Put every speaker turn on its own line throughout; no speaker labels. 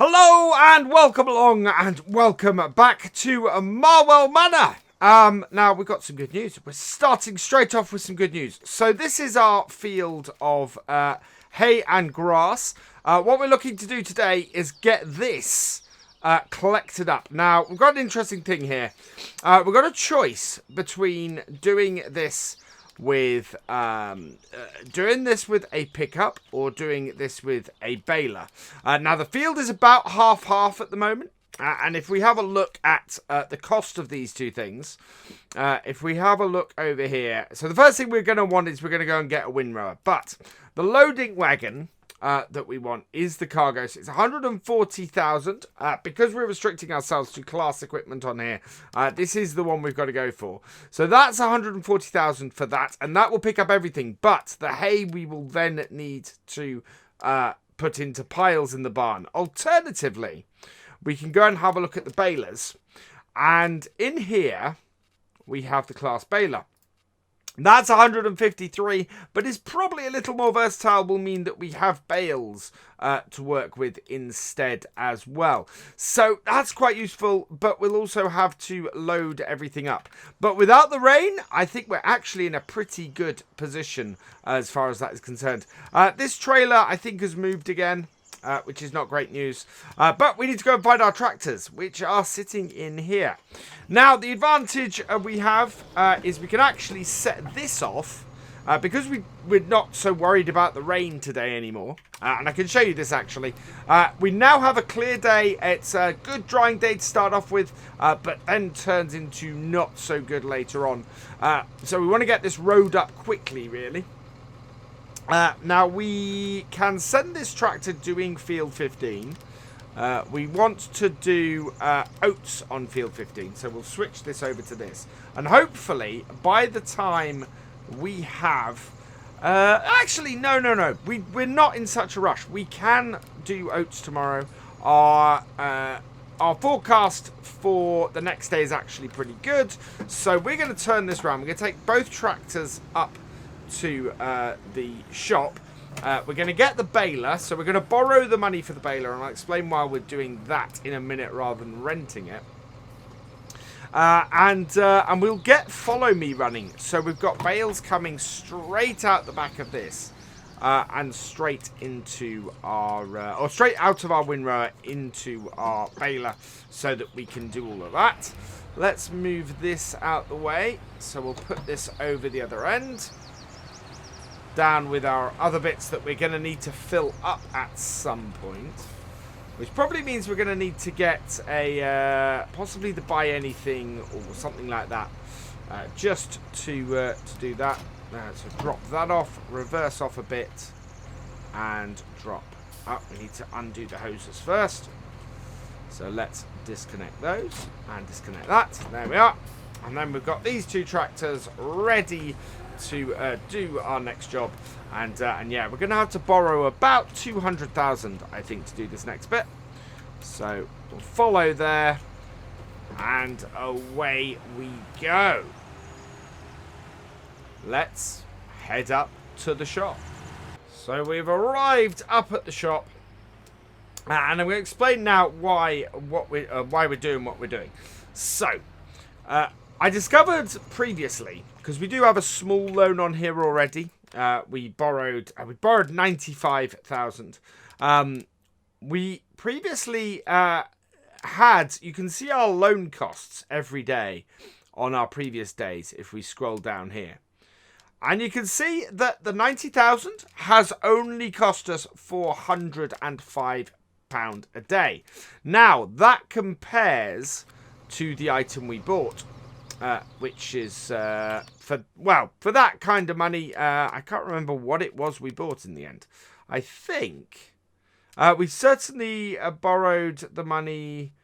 Hello and welcome along and welcome back to Marwell Manor. Now we've got some good news. We're starting straight off with some good news. So this is our field of hay and grass. What we're looking to do today is get this collected up. Now we've got an interesting thing here. We've got a choice between doing this with a pickup or doing this with a baler. Now the field is about half at the moment, and if we have a look at the cost of these two things, if we have a look over here, so the first thing we're going to want is we're going to go and get a windrower, but the loading wagon that we want is the cargo. So it's 140,000 because we're restricting ourselves to class equipment on here. This is the one we've got to go for. So that's 140,000 for that, and that will pick up everything. But the hay we will then need to put into piles in the barn. Alternatively, we can go and have a look at the balers, and in here we have the class baler. That's 153, but is probably a little more versatile, will mean that we have bales to work with instead as well. So that's quite useful, but we'll also have to load everything up. But without the rain, I think we're actually in a pretty good position as far as that is concerned. This trailer, I think, has moved again. Which is not great news. But we need to go and find our tractors, which are sitting in here. Now, the advantage we have is we can actually set this off because we're not so worried about the rain today anymore. And I can show you this, actually. We now have a clear day. It's a good drying day to start off with, but then turns into not so good later on. So we want to get this road up quickly, really. Now we can send this tractor doing field 15. We want to do oats on field 15, so we'll switch this over to this. And hopefully, by the time we have... actually, no. We're not in such a rush. We can do oats tomorrow. Our forecast for the next day is actually pretty good. So we're going to turn this around. We're going to take both tractors up to the shop. We're going to get the baler, so we're going to borrow the money for the baler, and I'll explain why we're doing that in a minute rather than renting it. And we'll get follow me running, so we've got bales coming straight out the back of this and straight into our or straight out of our windrower into our baler, so that we can do all of that. Let's move this out the way, so we'll put this over the other end, down with our other bits that we're going to need to fill up at some point, which probably means we're going to need to get a possibly to buy anything or something like that, just to do that. So drop that off, reverse off a bit, and drop up. We need to undo the hoses first, so let's disconnect those and disconnect that. There we are. And then we've got these two tractors ready to do our next job, and yeah, we're gonna have to borrow about 200,000, I think, to do this next bit. So we'll follow there, and away we go. Let's head up to the shop. So we've arrived up at the shop, and I'm going to explain now why we're doing what we're doing. So I discovered previously, because we do have a small loan on here already. We borrowed 95,000. We previously had, you can see our loan costs every day on our previous days if we scroll down here. And you can see that the 90,000 has only cost us £405 a day. Now, that compares to the item we bought. Which is, for that kind of money, I can't remember what it was we bought in the end. I think we certainly borrowed the money.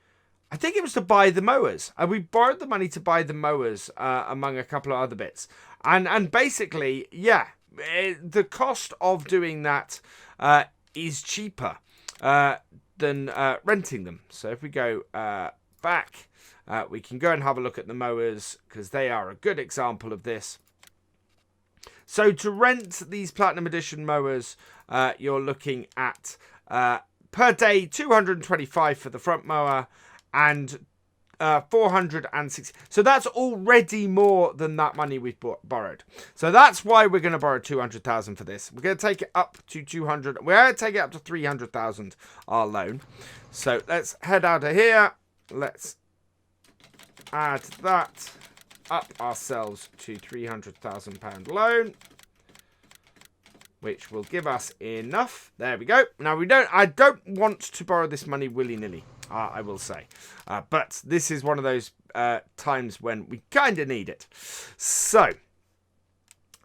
I think it was to buy the mowers. We borrowed the money to buy the mowers among a couple of other bits. And basically, yeah, the cost of doing that is cheaper than renting them. So if we go back... we can go and have a look at the mowers, because they are a good example of this. So to rent these Platinum Edition mowers, you're looking at per day, 225 for the front mower and 460. So that's already more than that money we've borrowed. So that's why we're going to borrow 200,000 for this. We're going to take it up to 200. We're going to take it up to 300,000 our loan. So let's head out of here. Let's add that up ourselves to £300,000 loan, which will give us enough. There we go. Now I don't want to borrow this money willy-nilly. I will say. But this is one of those times when we kind of need it. So,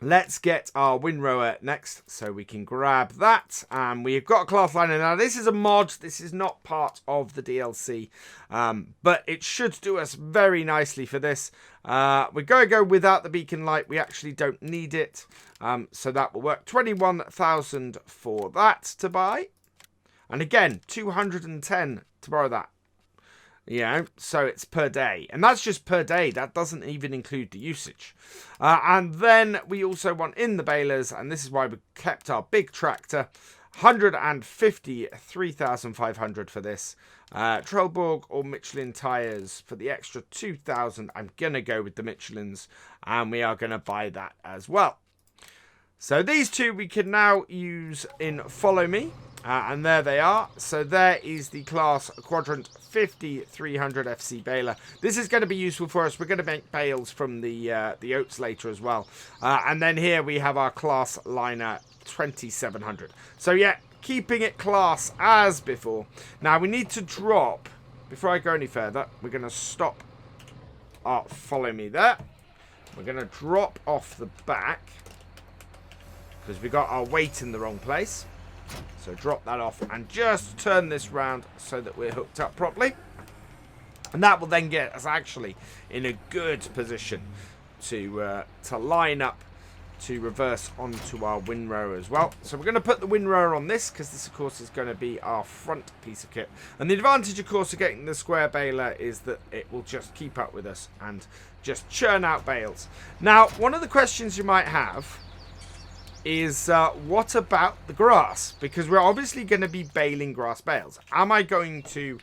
let's get our windrower next so we can grab that. We've got a cloth liner. Now, this is a mod. This is not part of the DLC. But it should do us very nicely for this. We're going to go without the beacon light. We actually don't need it. So that will work. 21,000 for that to buy. And again, 210 to borrow that. So it's per day. And that's just per day. That doesn't even include the usage. And then we also want in the balers, and this is why we kept our big tractor, 153,500 for this. Trelleborg or Michelin tyres for the extra 2,000. I'm going to go with the Michelins, and we are going to buy that as well. So these two we can now use in Follow Me. And there they are. So there is the class quadrant 5300 FC baler. This is going to be useful for us. We're going to make bales from the oats later as well. And then here we have our class liner 2700. So yeah, keeping it class as before. Now we need to drop, before I go any further, we're going to stop our Follow Me there. We're going to drop off the back because we got our weight in the wrong place. So drop that off and just turn this round so that we're hooked up properly. And that will then get us actually in a good position to line up to reverse onto our windrower as well. So we're going to put the windrower on this because this, of course, is going to be our front piece of kit. And the advantage, of course, of getting the square baler is that it will just keep up with us and just churn out bales. Now, one of the questions you might have is what about the grass? Because we're obviously going to be baling grass bales. Am I going to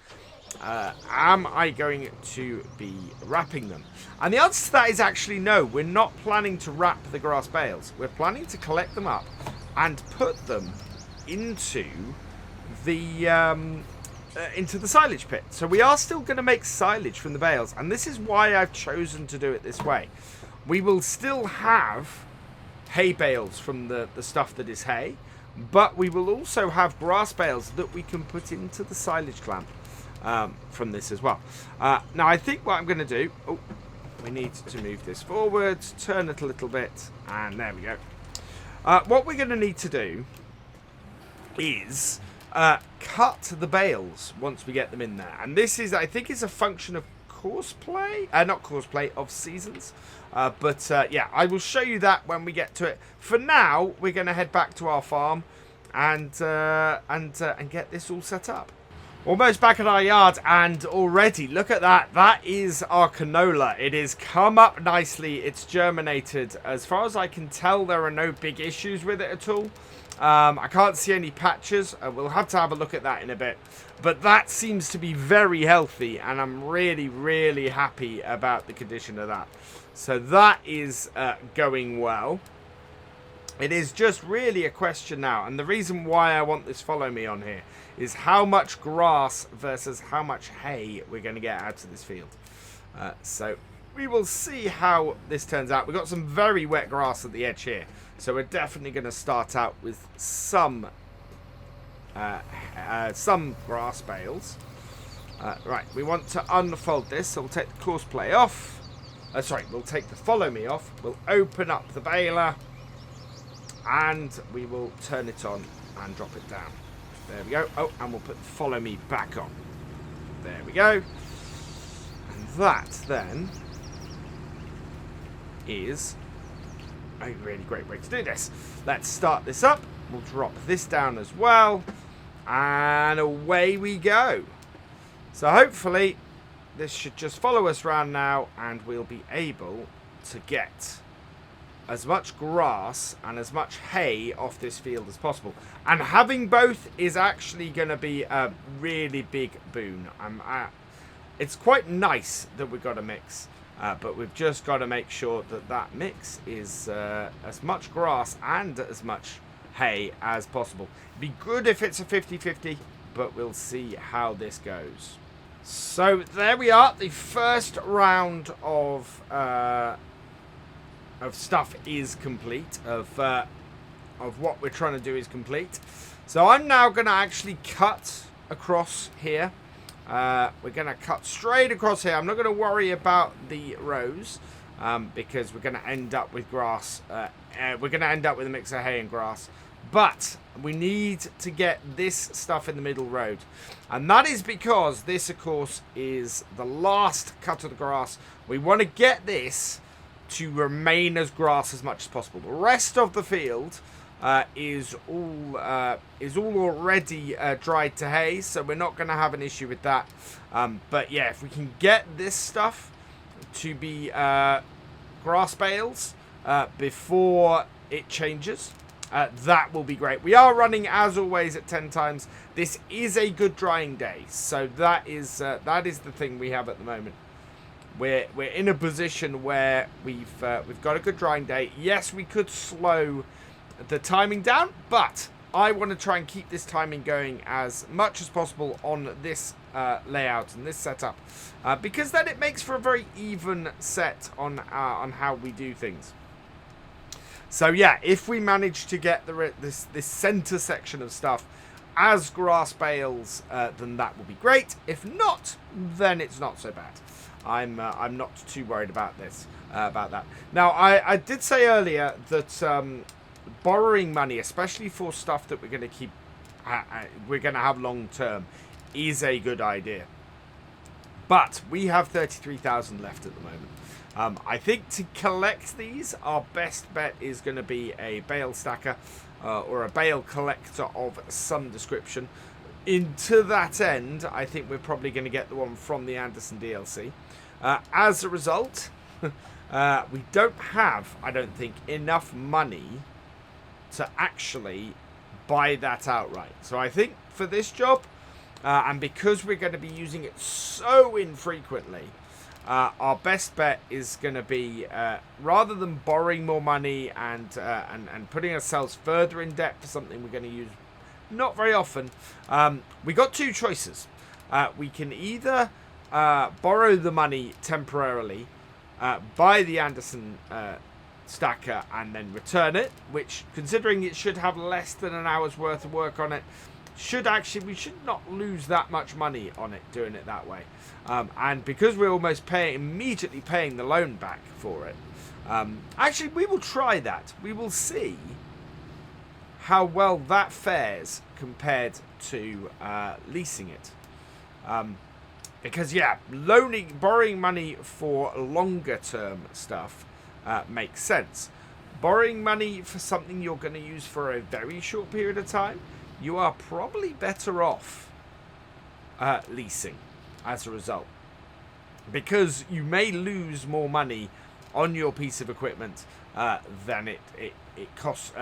be wrapping them? And the answer to that is actually no. We're not planning to wrap the grass bales. We're planning to collect them up and put them into the silage pit. So we are still going to make silage from the bales, and this is why I've chosen to do it this way. We will still have hay bales from the stuff that is hay, but we will also have grass bales that we can put into the silage clamp from this as well. Now I think what I'm going to do, we need to move this forward, turn it a little bit, and there we go. What we're going to need to do is cut the bales once we get them in there, and this is, I think, is a function of of seasons. Yeah, I will show you that when we get to it. For now, we're going to head back to our farm and get this all set up. Almost back at our yard, and already, look at that. That is our canola. It has come up nicely. It's germinated. As far as I can tell, there are no big issues with it at all. I can't see any patches. We'll have to have a look at that in a bit. But that seems to be very healthy, and I'm really, really happy about the condition of that. So that is going well. It is just really a question now, and the reason why I want this Follow Me on here is how much grass versus how much hay we're going to get out of this field. So we will see how this turns out. We've got some very wet grass at the edge here, so we're definitely going to start out with some grass bales. Right, we want to unfold this, so we'll take the course play off. We'll take the Follow Me off. We'll open up the baler, and we will turn it on and drop it down. There we go. Oh, and we'll put the Follow Me back on. There we go. And that then is a really great way to do this. Let's start this up. We'll drop this down as well, and away we go. So hopefully this should just follow us around now, and we'll be able to get as much grass and as much hay off this field as possible. And having both is actually going to be a really big boon. It's quite nice that we've got a mix, but we've just got to make sure that that mix is as much grass and as much hay as possible. It'd be good if it's a 50-50, but we'll see how this goes. So there we are. The first round of stuff is complete. Of what we're trying to do is complete. So I'm now going to actually cut across here. We're going to cut straight across here. I'm not going to worry about the rows because we're going to end up with grass. We're going to end up with a mix of hay and grass. But we need to get this stuff in the middle road. And that is because this, of course, is the last cut of the grass. We want to get this to remain as grass as much as possible. The rest of the field is all already dried to hay, so we're not going to have an issue with that. But yeah, if we can get this stuff to be grass bales before it changes, that will be great. We are running, as always, at 10 times. This is a good drying day, so that is the thing we have at the moment. We're in a position where we've got a good drying day. Yes, we could slow the timing down, but I want to try and keep this timing going as much as possible on this layout and this setup, because then it makes for a very even set on how we do things. So yeah, if we manage to get this center section of stuff as grass bales, then that will be great. If not, then it's not so bad. I'm not too worried about this, about that. Now, I did say earlier that borrowing money, especially for stuff that we're going to keep, we're going to have long term, is a good idea. But we have 33,000 left at the moment. I think to collect these, our best bet is going to be a bale stacker or a bale collector of some description. Into that end, I think we're probably going to get the one from the Andersen DLC. As a result, we don't have, I don't think, enough money to actually buy that outright. So I think for this job, and because we're going to be using it so infrequently, our best bet is going to be, rather than borrowing more money and putting ourselves further in debt for something we're going to use not very often, we got two choices. We can either borrow the money temporarily, buy the Andersen stacker and then return it, which, considering it should have less than an hour's worth of work on it, we should not lose that much money on it doing it that way. And because we're almost immediately paying the loan back for it, actually we will try that. We will see how well that fares compared to leasing it. Because yeah, borrowing money for longer term stuff makes sense. Borrowing money for something you're going to use for a very short period of time, you are probably better off leasing as a result, because you may lose more money on your piece of equipment than it costs,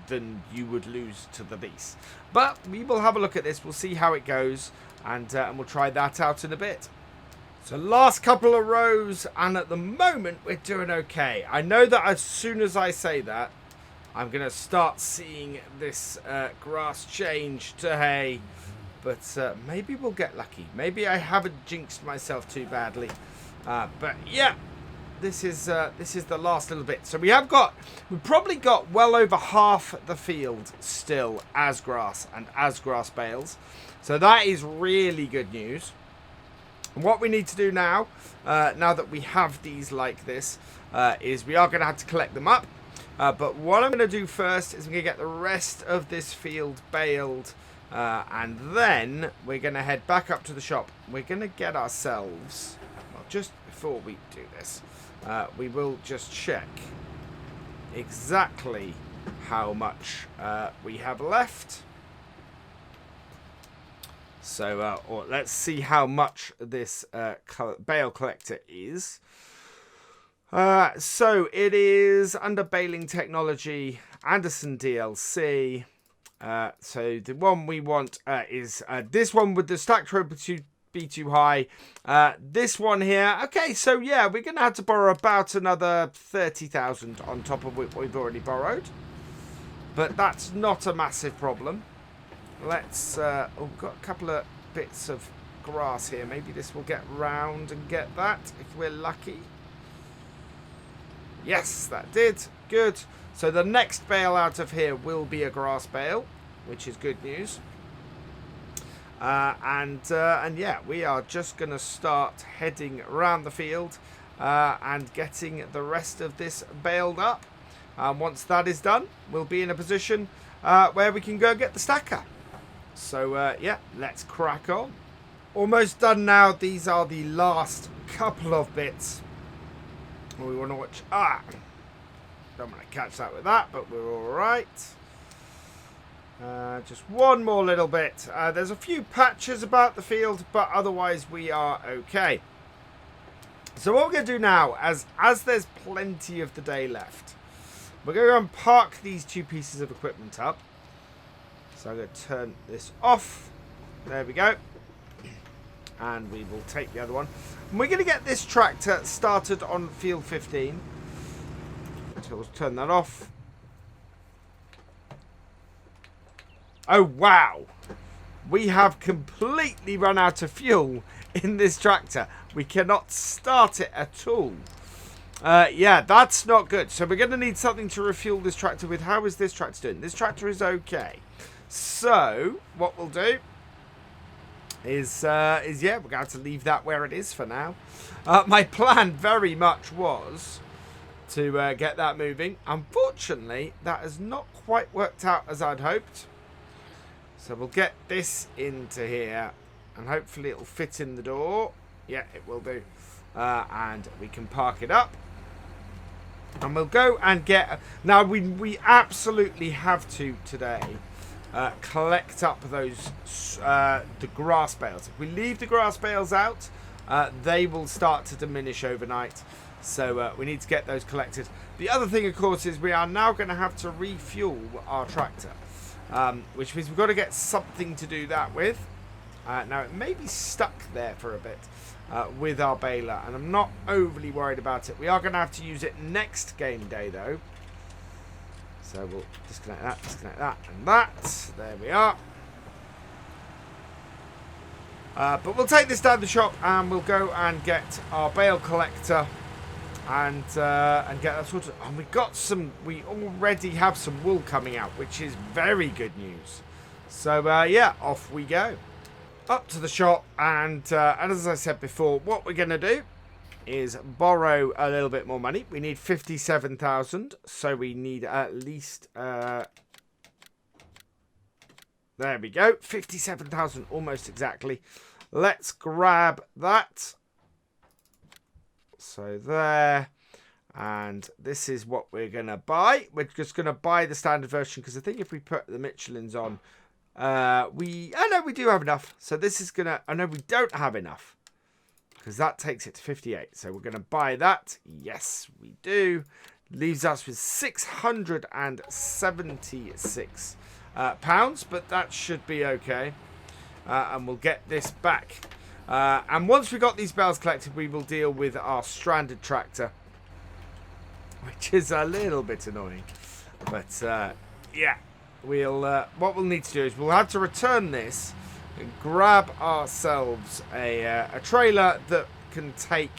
than you would lose to the lease. But we will have a look at this. We'll see how it goes, and we'll try that out in a bit. So last couple of rows, and at the moment we're doing okay. I know that as soon as I say that, I'm going to start seeing this grass change to hay. But maybe we'll get lucky. Maybe I haven't jinxed myself too badly. But yeah, this is the last little bit. So we've probably got well over half the field still as grass and as grass bales. So that is really good news. And what we need to do now, now that we have these like this, is we are going to have to collect them up. But what I'm going to do first is I'm going to get the rest of this field baled, and then we're going to head back up to the shop. We're going to get ourselves, well, just before we do this, we will just check exactly how much we have left. So, let's see how much this bale collector is. So it is under Baling Technology, Andersen DLC. So the one we want is this one with the stack trophy to be too high. This one here. Okay, so yeah, we're going to have to borrow about another 30,000 on top of what we've already borrowed. But that's not a massive problem. Let's... oh, we've got a couple of bits of grass here. Maybe this will get round and get that if we're lucky. Yes, that did. Good. So the next bale out of here will be a grass bale, which is good news. And yeah, we are just going to start heading around the field and getting the rest of this baled up. Once that is done, we'll be in a position where we can go get the stacker. So yeah, let's crack on. Almost done now. These are the last couple of bits. We want to watch. Don't want to catch that with that, but we're all right. Just one more little bit. There's a few patches about the field, but otherwise we are okay. So what we're going to do now, as there's plenty of the day left, we're going to go and park these two pieces of equipment up. So I'm going to turn this off. There we go. And we will take the other one. And we're going to get this tractor started on field 15. So we'll turn that off. Oh, wow. We have completely run out of fuel in this tractor. We cannot start it at all. Yeah, that's not good. So we're going to need something to refuel this tractor with. How is this tractor doing? This tractor is okay. So what we'll do is yeah, we're going to have to leave that where it is for now. My plan very much was to get that moving. Unfortunately, that has not quite worked out as I'd hoped. So we'll get this into here, and hopefully it'll fit in the door. Yeah, it will do. And we can park it up. And we'll go and get... Now, we absolutely have to today collect up those the grass bales. If we leave the grass bales out, they will start to diminish overnight. So we need to get those collected. The other thing, of course, is we are now going to have to refuel our tractor. Which means we've got to get something to do that with. Now, it may be stuck there for a bit with our baler, and I'm not overly worried about it. We are going to have to use it next game day, though. So we'll disconnect that, and that. There we are. But we'll take this down the shop, and we'll go and get our bale collector and get that sorted. And we already have some wool coming out, which is very good news. So yeah, off we go up to the shop, and as I said before, what we're gonna do is borrow a little bit more money. We need 57,000, so we need at least there we go, 57,000 almost exactly. Let's grab that. So there, and this is what we're going to buy. We're just going to buy the standard version, because I think if we put the Michelins on, I know we do have enough. So this is going to, I know we don't have enough, because that takes it to 58. So we're going to buy that. Yes, we do. Leaves us with 676 pounds, but that should be okay. And we'll get this back. And once we got these bales collected, we will deal with our stranded tractor, which is a little bit annoying. But yeah, we'll what we'll need to do is we'll have to return this and grab ourselves a trailer that can take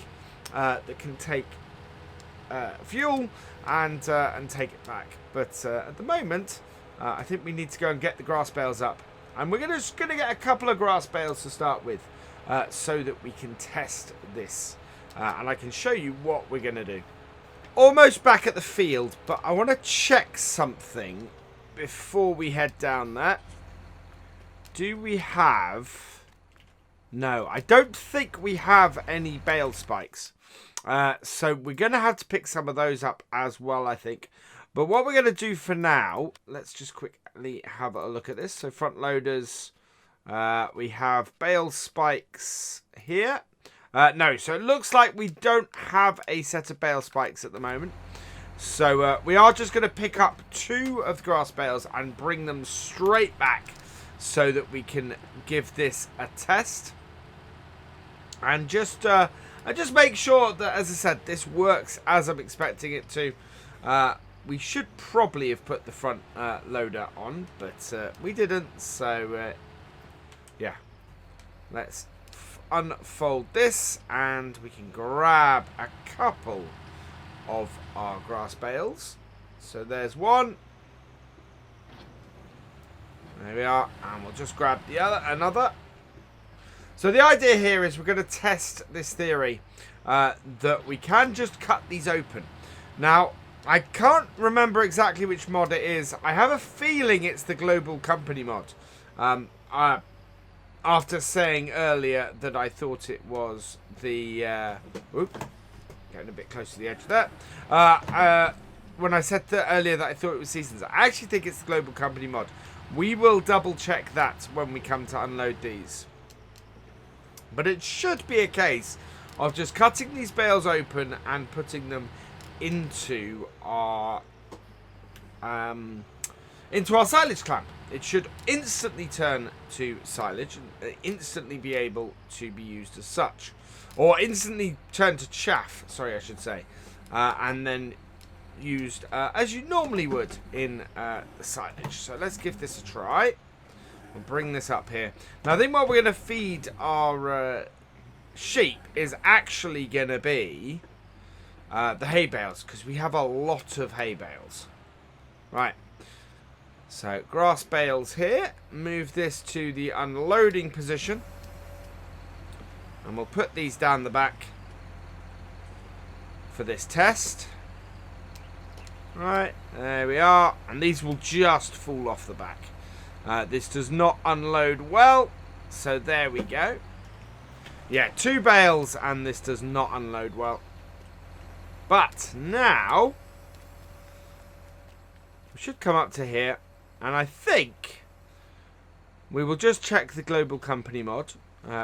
fuel and take it back. But at the moment, I think we need to go and get the grass bales up, and we're just going to get a couple of grass bales to start with. So that we can test this. And I can show you what we're going to do. Almost back at the field, but I want to check something before we head down there. Do we have... No, I don't think we have any bale spikes. So we're going to have to pick some of those up as well, I think. But what we're going to do for now, let's just quickly have a look at this. So front loaders... we have bale spikes here. No, so it looks like we don't have a set of bale spikes at the moment. So we are just going to pick up 2 of the grass bales and bring them straight back so that we can give this a test. And just make sure that, as I said, this works as I'm expecting it to. We should probably have put the front loader on, but we didn't. So, yeah. Let's unfold this and we can grab a couple of our grass bales. So there's one. There we are. And we'll just grab the other, another. So the idea here is we're going to test this theory that we can just cut these open. Now, I can't remember exactly which mod it is. I have a feeling it's the Global Company mod. After saying earlier that I thought it was the... getting a bit close to the edge there. When I said earlier that I thought it was Seasons, I actually think it's the Global Company mod. We will double check that when we come to unload these. But it should be a case of just cutting these bales open and putting them into our silage clamp. It should instantly turn to silage and instantly be able to be used as such. Or instantly turn to chaff, sorry I should say. And then used as you normally would in the silage. So let's give this a try. We'll bring this up here. Now I think what we're going to feed our sheep is actually going to be the hay bales, because we have a lot of hay bales. Right. So grass bales here. Move this to the unloading position. And we'll put these down the back for this test. Right, there we are. And these will just fall off the back. This does not unload well. So there we go. Yeah, 2 bales and this does not unload well. But now we should come up to here. And I think we will just check the Global Company mod.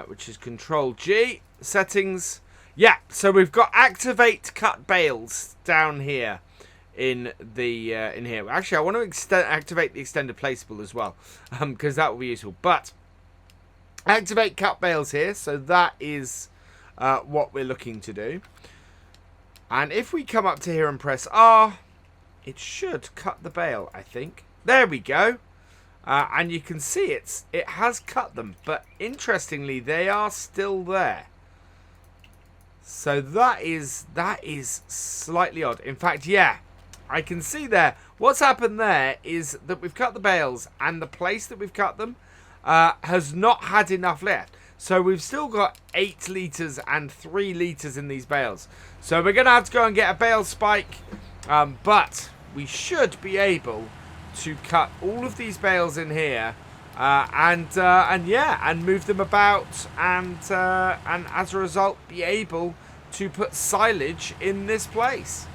Which is Control G, settings. Yeah, so we've got activate cut bales down here in the in here. Actually, I want to activate the extended placeable as well, because that will be useful. But activate cut bales here, so that is what we're looking to do. And if we come up to here and press R, it should cut the bale, I think. There we go. And you can see it has cut them, but interestingly they are still there. So that is slightly odd. In fact, yeah, I can see there. What's happened there is that we've cut the bales, and the place that we've cut them has not had enough left. So we've still got 8 litres and 3 litres in these bales. So we're going to have to go and get a bale spike, but we should be able to cut all of these bales in here and move them about and as a result be able to put silage in this place.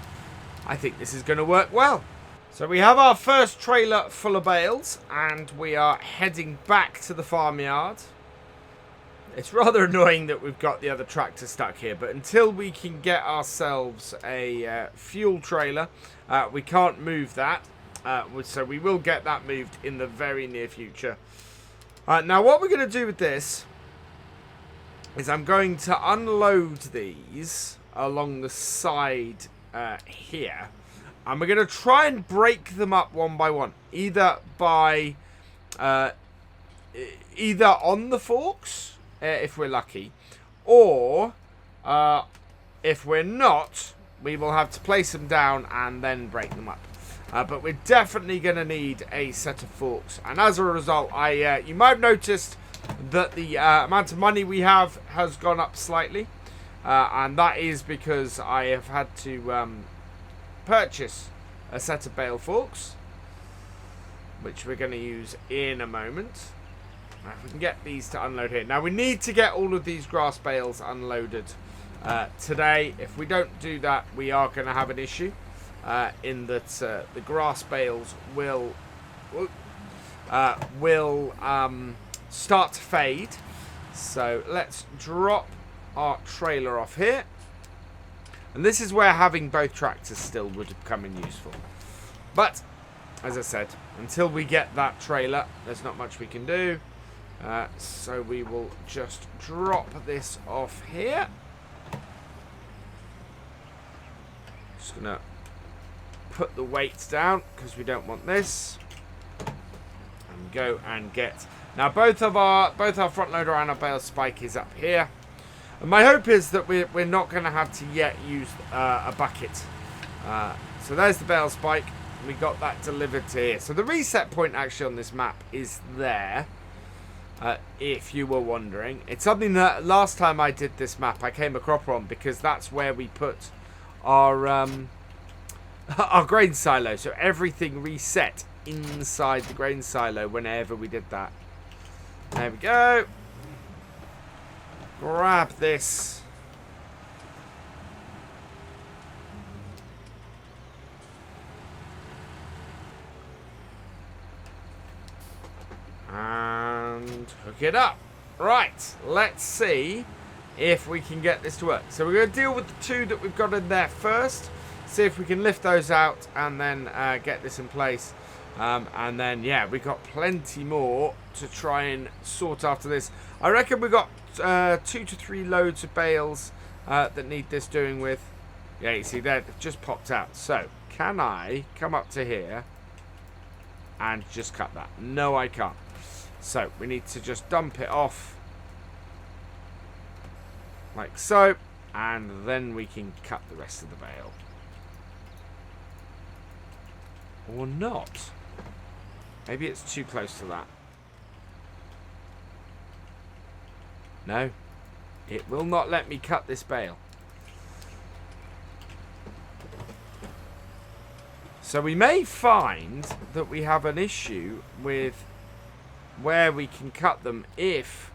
I think this is going to work well. So we have our first trailer full of bales and we are heading back to the farmyard. It's rather annoying that we've got the other tractor stuck here, but until we can get ourselves a fuel trailer, we can't move that. So we will get that moved in the very near future. Now what we're going to do with this is I'm going to unload these along the side here. And we're going to try and break them up one by one. Either by... either on the forks, if we're lucky. Or, if we're not, we will have to place them down and then break them up. But we're definitely going to need a set of forks. And as a result, you might have noticed that the amount of money we have has gone up slightly. And that is because I have had to purchase a set of bale forks, which we're going to use in a moment. If we can get these to unload here. Now we need to get all of these grass bales unloaded today. If we don't do that, we are going to have an issue. In that the grass bales will start to fade. So let's drop our trailer off here. And this is where having both tractors still would have come in useful. But, as I said, until we get that trailer, there's not much we can do. So we will just drop this off here. Just going to put the weights down because we don't want this. And go and get... Now both our front loader and our bale spike is up here. And my hope is that we're not going to have to yet use a bucket. So there's the bale spike. We got that delivered to here. So the reset point actually on this map is there. If you were wondering. It's something that last time I did this map I came across on, because that's where we put our grain silo. So everything reset inside the grain silo whenever we did that. There we go. Grab this. And hook it up. Right, let's see if we can get this to work. So we're going to deal with the two that we've got in there first. See if we can lift those out and then get this in place. And then, yeah, we've got plenty more to try and sort after this. I reckon we've got 2 to 3 loads of bales that need this doing with. Yeah, you see that it just popped out. So, can I come up to here and just cut that? No, I can't. So, we need to just dump it off like so. And then we can cut the rest of the bale. Or not. Maybe it's too close to that. No. It will not let me cut this bale. So we may find that we have an issue with where we can cut them if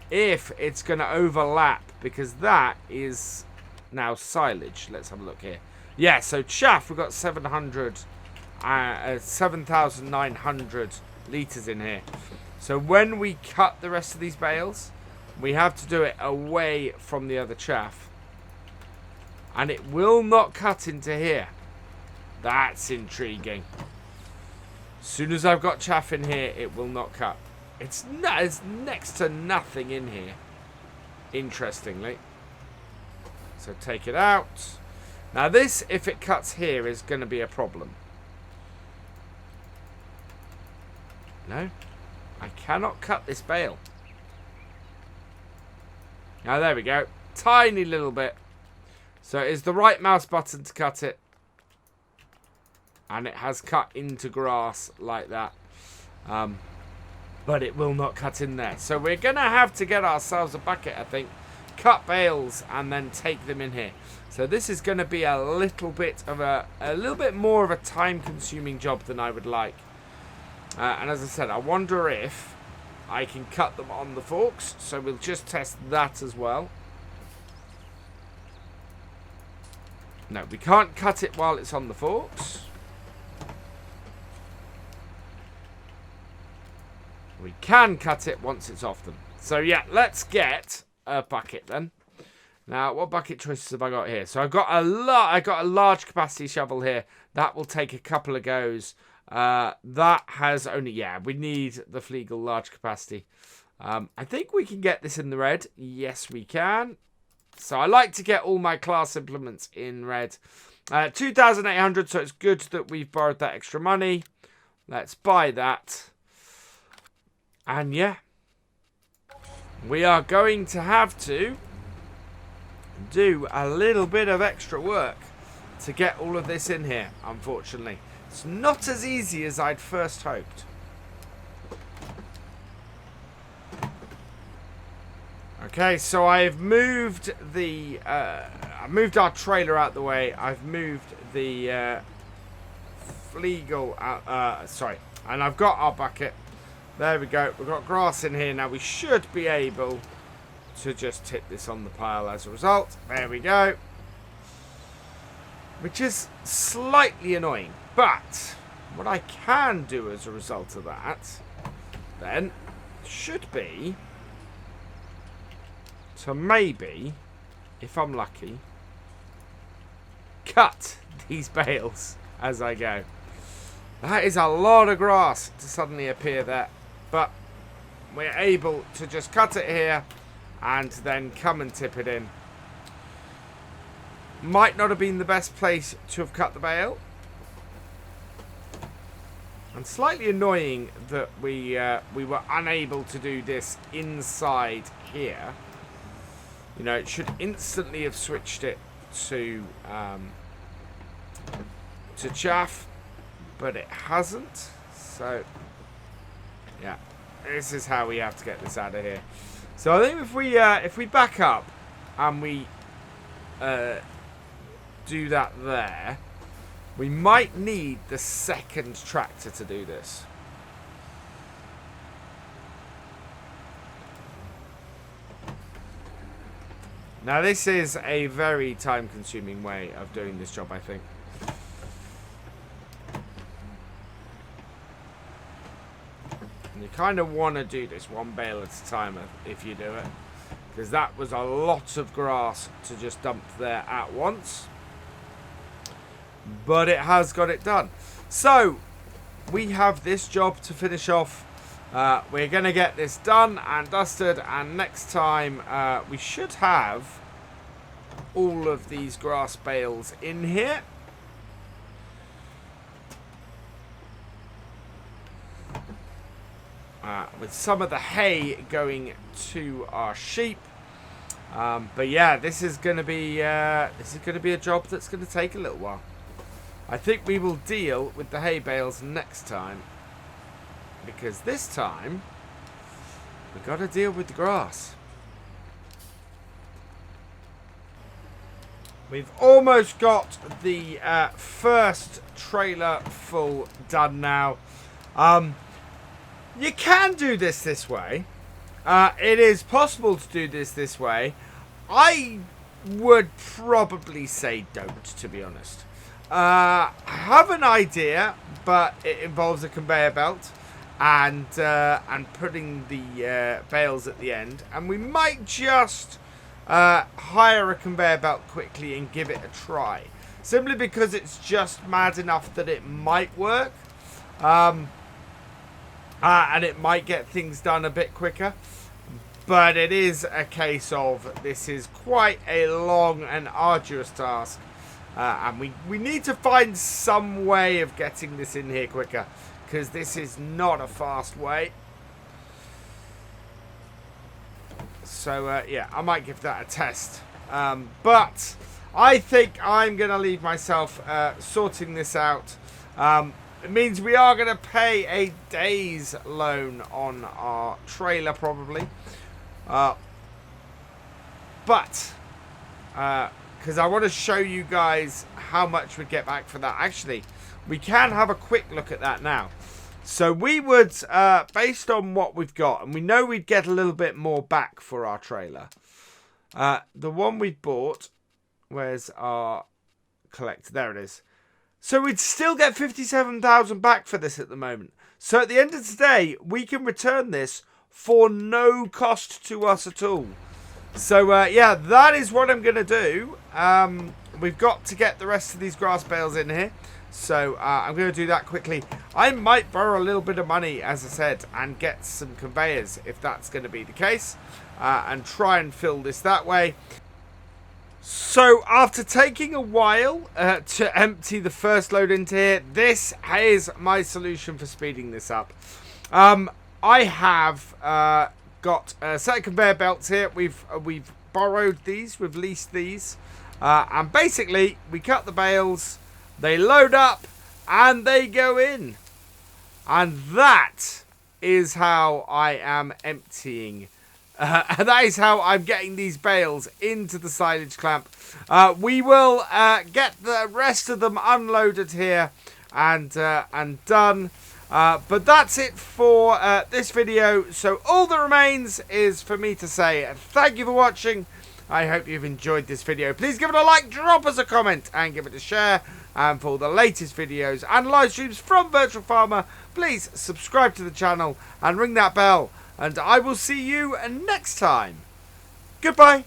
it's going to overlap, because that is now silage. Let's have a look here. Yeah, so chaff, we've got 7,900 litres in here. So when we cut the rest of these bales, we have to do it away from the other chaff. And it will not cut into here. That's intriguing. As soon as I've got chaff in here, it will not cut. It's next to nothing in here, interestingly. So take it out. Now this, if it cuts here, is going to be a problem. No, I cannot cut this bale. Now there we go. Tiny little bit. So it is the right mouse button to cut it. And it has cut into grass like that. But it will not cut in there. So we're going to have to get ourselves a bucket, I think. Cut bales and then take them in here. So this is going to be a little bit more of a time-consuming job than I would like. And as I said, I wonder if I can cut them on the forks. So we'll just test that as well. No, we can't cut it while it's on the forks. We can cut it once it's off them. So yeah, let's get a bucket then. Now, what bucket choices have I got here? So I've got a large capacity shovel here. That will take a couple of goes. That has only, yeah, we need the Flegel large capacity. I think we can get this in the red. Yes, we can. So I like to get all my class implements in red. 2,800, so it's good that we've borrowed that extra money. Let's buy that. And yeah, we are going to have to do a little bit of extra work to get all of this in here, unfortunately. It's not as easy as I'd first hoped. Okay, so I've moved the I moved our trailer out the way. I've moved the Flegel out, sorry, and I've got our bucket. There we go. We've got grass in here now. We should be able to just tip this on the pile as a result. There we go. Which is slightly annoying. But what I can do as a result of that then should be to maybe, if I'm lucky, cut these bales as I go. That is a lot of grass to suddenly appear there, but we're able to just cut it here and then come and tip it in. Might not have been the best place to have cut the bale. And slightly annoying that we were unable to do this inside here. You know, it should instantly have switched it to chaff, but it hasn't. So, yeah, this is how we have to get this out of here. So I think if we back up and we do that there, we might need the second tractor to do this. Now this is a very time-consuming way of doing this job, I think. And you kind of want to do this one bale at a time if you do it, because that was a lot of grass to just dump there at once. But it has got it done. So we have this job to finish off. We're going to get this done and dusted, and next time we should have all of these grass bales in here. With some of the hay going to our sheep. But yeah, this is going to be a job that's going to take a little while. I think we will deal with the hay bales next time, because this time we've got to deal with the grass. We've almost got the first trailer full done now. You can do this way. It is possible to do this way. I would probably say don't, to be honest. I have an idea, but it involves a conveyor belt and putting the bales at the end. And we might just hire a conveyor belt quickly and give it a try. Simply because it's just mad enough that it might work. And it might get things done a bit quicker. But it is a case of this is quite a long and arduous task. And we need to find some way of getting this in here quicker, because this is not a fast way. So, yeah, I might give that a test. But I think I'm going to leave myself sorting this out. It means we are going to pay a day's loan on our trailer, probably. But because I want to show you guys how much we get back for that. Actually, we can have a quick look at that now. So we would, based on what we've got, and we know we'd get a little bit more back for our trailer. The one we bought, where's our collector? There it is. So we'd still get 57,000 back for this at the moment. So at the end of today, we can return this for no cost to us at all. So, yeah, that is what I'm going to do. We've got to get the rest of these grass bales in here. So, I'm going to do that quickly. I might borrow a little bit of money, as I said, and get some conveyors, if that's going to be the case. And try and fill this that way. So, after taking a while to empty the first load into here, this is my solution for speeding this up. I have got a set of conveyor belts here. We've borrowed these, we've leased these, and basically we cut the bales, they load up, and they go in. And that is how I am emptying. That is how I'm getting these bales into the silage clamp. We will get the rest of them unloaded here and done. But that's it for this video. So all that remains is for me to say thank you for watching. I hope you've enjoyed this video. Please give it a like, drop us a comment, and give it a share. And for the latest videos and live streams from Virtual Farmer, please subscribe to the channel and ring that bell. And I will see you next time. Goodbye.